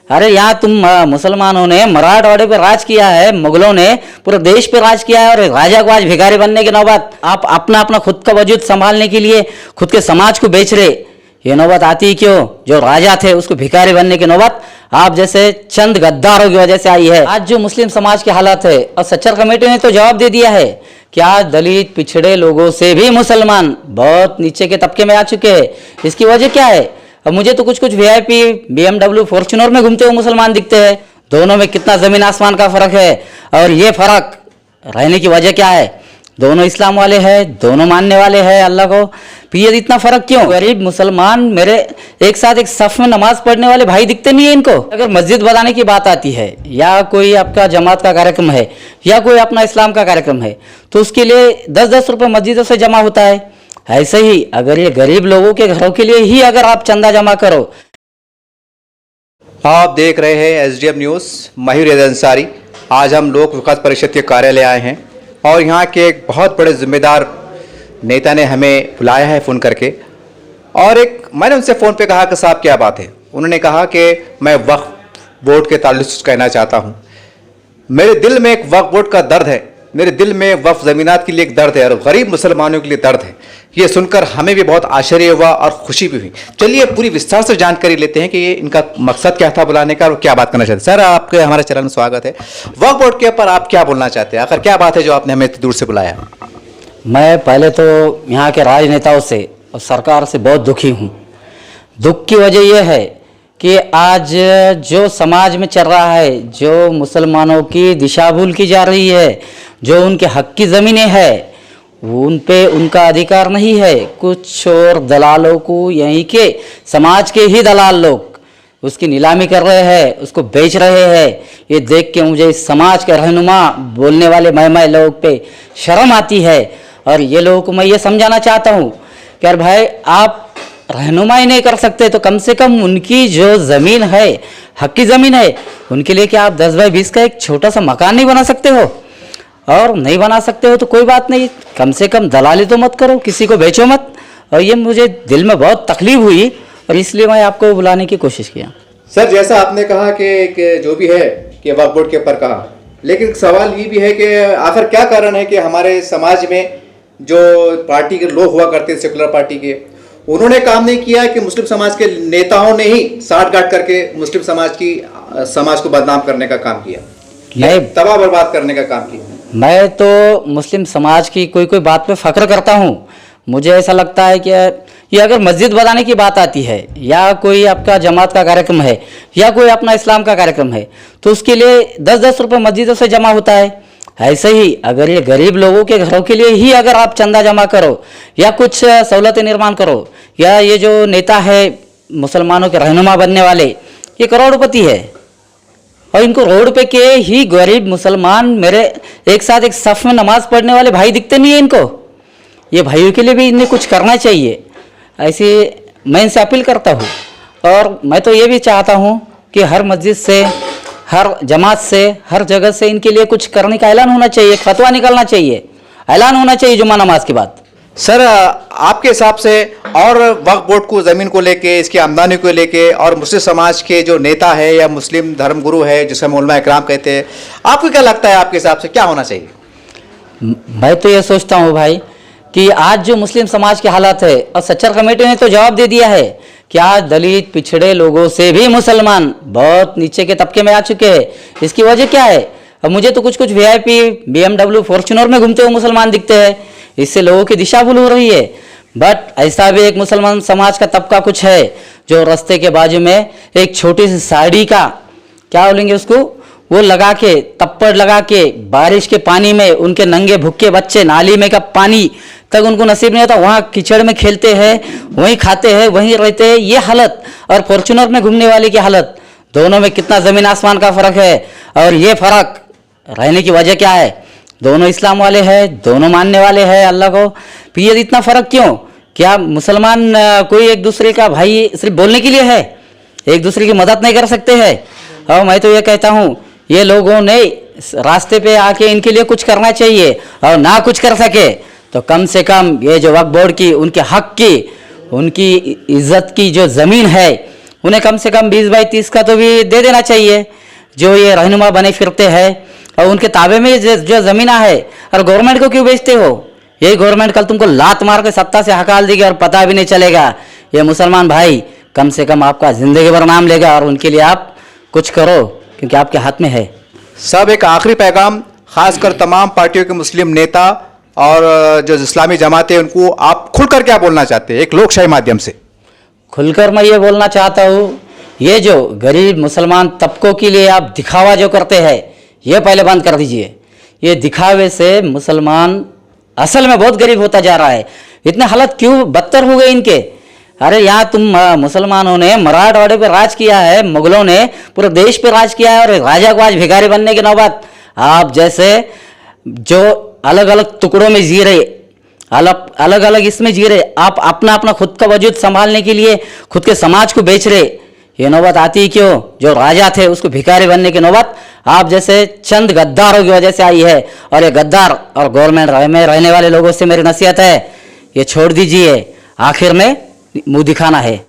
अरे यहाँ तुम मुसलमानों ने मराठवाड़े पे राज किया है, मुगलों ने पूरे देश पे राज किया है और राजा को आज भिखारी बनने की नौबत, आप अपना अपना खुद का वजूद संभालने के लिए खुद के समाज को बेच रहे, ये नौबत आती क्यों? जो राजा थे उसको भिखारी बनने की नौबत आप जैसे चंद गद्दारों की वजह से आई है। आज जो मुस्लिम समाज की हालत है, और सच्चर कमेटी ने तो जवाब दे दिया है कि आज दलित पिछड़े लोगों से भी मुसलमान बहुत नीचे के तबके में आ चुके हैं। इसकी वजह क्या है? अब मुझे तो कुछ वीआईपी BMW फॉर्च्यूनर में घूमते हुए मुसलमान दिखते हैं। दोनों में कितना जमीन आसमान का फर्क है। और ये फर्क रहने की वजह क्या है? दोनों इस्लाम वाले हैं, दोनों मानने वाले हैं अल्लाह को, फिर इतना फर्क क्यों? गरीब मुसलमान मेरे एक साथ एक सफ में नमाज पढ़ने वाले भाई दिखते नहीं है इनको। अगर मस्जिद बनाने की बात आती है या कोई आपका जमात का कार्यक्रम है या कोई अपना इस्लाम का कार्यक्रम है तो उसके लिए 10-10 रुपये मस्जिदों से जमा होता है। ऐसे ही अगर ये गरीब लोगों के घरों के लिए ही अगर आप चंदा जमा करो। आप देख रहे हैं SDM न्यूज़, मयूर रज़ा अंसारी। आज हम लोक विकास परिषद के कार्यालय आए हैं और यहाँ के एक बहुत बड़े जिम्मेदार नेता ने हमें बुलाया है फ़ोन करके, और मैंने उनसे फ़ोन पे कहा कि साहब क्या बात है। उन्होंने कहा कि मैं वक्फ बोर्ड के ताल्लुक से कहना चाहता हूँ। मेरे दिल में एक वक्फ बोर्ड का दर्द है, मेरे दिल में वक्फ ज़मीनात के लिए एक दर्द है और गरीब मुसलमानों के लिए दर्द है। ये सुनकर हमें भी बहुत आश्चर्य हुआ और खुशी भी हुई। चलिए पूरी विस्तार से जानकारी लेते हैं कि ये इनका मकसद क्या था बुलाने का और क्या बात करना चाहते हैं। सर, आपके हमारे चैनल में स्वागत है। वक्फ बोर्ड के ऊपर आप क्या बोलना चाहते हैं? आखिर क्या बात है जो आपने हमें इतनी दूर से बुलाया? मैं पहले तो यहाँ के राजनेताओं से और सरकार से बहुत दुखी हूँ। दुख की वजह यह है कि आज जो समाज में चल रहा है, जो मुसलमानों की दिशा भूल की जा रही है, जो उनके हक की ज़मीनें हैं उन पे उनका अधिकार नहीं है। कुछ और दलालों को, यहीं के समाज के ही दलाल लोग उसकी नीलामी कर रहे हैं, उसको बेच रहे हैं। ये देख के मुझे इस समाज के रहनुमा बोलने वाले महमा लोग पे शर्म आती है। और ये लोगों को मैं ये समझाना चाहता हूँ कि यार भाई, आप रहनुमाई नहीं कर सकते तो कम से कम उनकी जो ज़मीन है, हक की ज़मीन है, उनके लिए क्या आप 10 बाई 20 का एक छोटा सा मकान नहीं बना सकते हो? और नहीं बना सकते हो तो कोई बात नहीं, कम से कम दलाली तो मत करो, किसी को बेचो मत। और ये मुझे दिल में बहुत तकलीफ हुई और इसलिए मैं आपको बुलाने की कोशिश किया। सर, जैसा आपने कहा कि जो भी है कि वक्फ बोर्ड के ऊपर कहा, लेकिन सवाल ये भी है कि आखिर क्या कारण है कि हमारे समाज में जो पार्टी के लोग हुआ करते हैं, सेकुलर पार्टी के, उन्होंने काम नहीं किया कि मुस्लिम समाज के नेताओं ने ही साठ गांठ करके मुस्लिम समाज को बदनाम करने का काम किया, तबाह बर्बाद करने का काम किया। मैं तो मुस्लिम समाज की कोई बात पे फख्र करता हूँ। मुझे ऐसा लगता है कि ये अगर मस्जिद बनाने की बात आती है या कोई आपका जमात का कार्यक्रम है या कोई अपना इस्लाम का कार्यक्रम है तो उसके लिए 10-10 रुपये मस्जिदों से जमा होता है। ऐसे ही अगर ये गरीब लोगों के घरों के लिए ही अगर आप चंदा जमा करो या कुछ सहूलतें निर्माण करो, या ये जो नेता है मुसलमानों के रहनुमा बनने वाले, ये करोड़पति है और इनको रोड पे के ही गरीब मुसलमान मेरे एक साथ एक सफ में नमाज पढ़ने वाले भाई दिखते नहीं है इनको। ये भाइयों के लिए भी इन्हें कुछ करना चाहिए, ऐसे मैं इनसे अपील करता हूँ। और मैं तो ये भी चाहता हूँ कि हर मस्जिद से, हर जमात से, हर जगह से इनके लिए कुछ करने का ऐलान होना चाहिए, फतवा निकलना चाहिए, ऐलान होना चाहिए जुम्मा नमाज के बाद। सर, आपके हिसाब से और वक्फ बोर्ड को ज़मीन को लेके, इसकी आमदनी को लेके, और मुस्लिम समाज के जो नेता है या मुस्लिम धर्मगुरु है जिसे उलमा इकराम कहते हैं, आपको क्या लगता है आपके हिसाब से क्या होना चाहिए? मैं तो ये सोचता हूँ भाई कि आज जो मुस्लिम समाज की हालत है, और सच्चर कमेटी ने तो जवाब दे दिया है कि आज दलित पिछड़े लोगों से भी मुसलमान बहुत नीचे के तबके में आ चुके हैं। इसकी वजह क्या है? अब मुझे तो कुछ VIP BMW फॉर्च्यूनर में घूमते हुए मुसलमान दिखते हैं। इससे लोगों की दिशा भूल हो रही है। बट ऐसा भी एक मुसलमान समाज का तबका कुछ है जो रास्ते के बाजू में एक छोटी सी साड़ी का, क्या बोलेंगे उसको, वो लगा के, तप्पड़ लगा के, बारिश के पानी में उनके नंगे भुक्के बच्चे नाली में का पानी तक उनको नसीब नहीं होता, वहाँ कीचड़ में खेलते हैं, वहीं खाते हैं, वहीं रहते हैं। ये हालत और फॉर्च्यूनर में घूमने वाले की हालत, दोनों में कितना ज़मीन आसमान का फ़र्क है। और ये फ़र्क रहने की वजह क्या है? दोनों इस्लाम वाले हैं, दोनों मानने वाले हैं अल्लाह को, फिर इतना फ़र्क क्यों? क्या मुसलमान कोई एक दूसरे का भाई सिर्फ बोलने के लिए है? एक दूसरे की मदद नहीं कर सकते हैं? और मैं तो ये कहता हूँ ये लोगों ने रास्ते पे आके इनके लिए कुछ करना चाहिए, और ना कुछ कर सके तो कम से कम ये जो वक्फ बोर्ड की, उनके हक की, उनकी इज्जत की जो ज़मीन है उन्हें कम से कम 20 बाई 30 का तो भी दे देना चाहिए, जो ये रहनुमा बने फिरते हैं। और उनके ताबे में जो ज़मीना है, और गवर्नमेंट को क्यों बेचते हो? यही गवर्नमेंट कल तुमको लात मार के सत्ता से हकाल देगी और पता भी नहीं चलेगा। ये मुसलमान भाई कम से कम आपका ज़िंदगी भर नाम लेगा, और उनके लिए आप कुछ करो, क्योंकि आपके हाथ में है। सब एक आखिरी पैगाम खासकर तमाम पार्टियों के मुस्लिम नेता और जो इस्लामी जमातें, उनको आप खुलकर क्या बोलना चाहते हैं एक लोकशाही माध्यम से? खुलकर मैं ये बोलना चाहता हूँ, ये जो गरीब मुसलमान तबकों के लिए आप दिखावा जो करते हैं, ये पहले बंद कर दीजिए। ये दिखावे से मुसलमान असल में बहुत गरीब होता जा रहा है। इतने हालत क्यों बदतर हो गए इनके? अरे यहाँ तुम मुसलमानों ने मराठवाड़े पे राज किया है, मुगलों ने पूरे देश पे राज किया है, और राजा को आज भिखारी बनने की नौबत आप जैसे जो अलग अलग टुकड़ों में जी रहे, अलग अलग इसमें जी रहे, आप अपना अपना खुद का वजूद संभालने के लिए खुद के समाज को बेच रहे, ये नौबत आती क्यों? जो राजा थे उसको भिखारी बनने की नौबत आप जैसे चंद गद्दारों की वजह से आई है। और ये गद्दार और गवर्नमेंट में रहने वाले लोगों से मेरी नसीहत है, ये छोड़ दीजिए, आखिर में मुंह दिखाना है।